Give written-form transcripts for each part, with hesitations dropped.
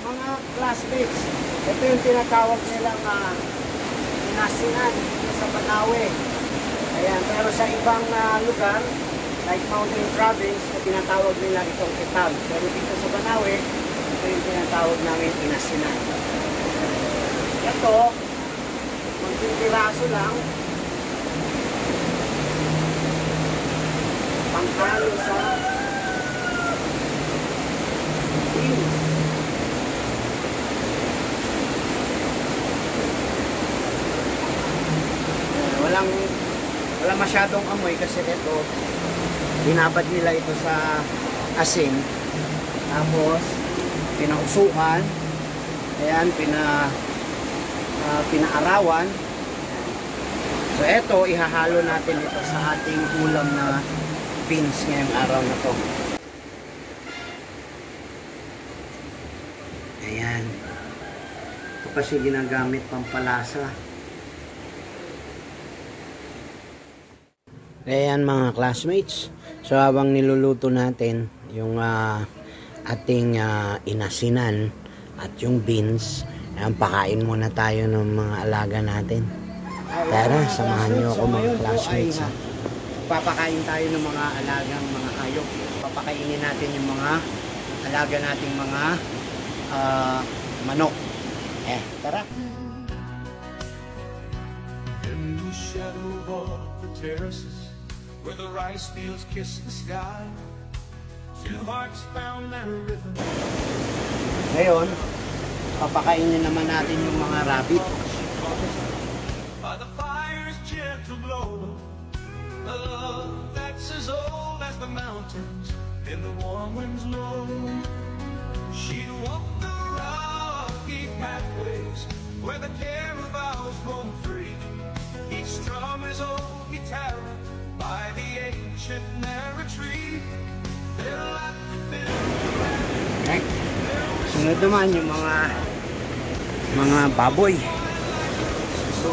Mga classmates, ito yung tinatawag nilang inasinan sa Banawe. Ayan, pero sa ibang lugar, like Mountain Province, na tinatawag nila itong kitag. Pero dito sa Banawe, ito yung tinatawag namin inasinan. Ito, magpipiraso lang, pangkalo sa beans. Wala masyadong amoy kasi ito binabad nila ito sa asin, tapos pinausukan, ayan, pinaarawan. So ito ihahalo natin ito sa ating ulam na beans ngayong araw na to. Ayan, ito kasi ginagamit pampalasa. Ayan mga classmates, so habang niluluto natin yung ating inasinan at yung beans, ayan, pakain muna tayo ng mga alaga natin. Tara, samahan nyo ako mga classmates. Papakain tayo ng mga alagang mga hayop. Papakainin natin yung mga alaga nating mga manok. Tara. In the shadow of the terraces, where the rice fields kiss the sky, two hearts found their rhythm. Ngayon, papakainin naman natin yung mga rabbit. By the fire's gentle glow, a love that's as old as the mountains in the warm wind's blow. She'd walk the rocky pathways where the caravans roam free. He'd strum his old guitar by the ancient narrow tree. Sunod naman yung mga baboy. Gusto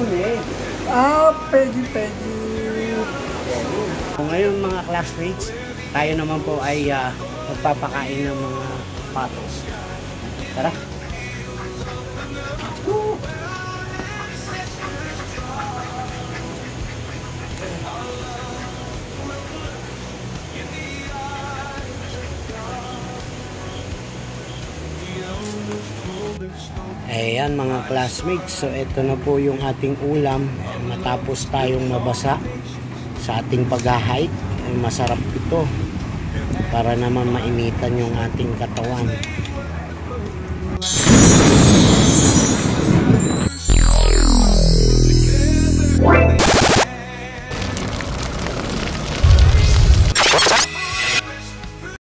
niya pwede. Ngayon mga classmates, tayo naman po ay magpapakain ng mga patos. Tara. Ayan mga classmates, so ito na po yung ating ulam. Matapos tayong mabasa sa ating pag-hike, ay masarap ito para naman mainitan yung ating katawan.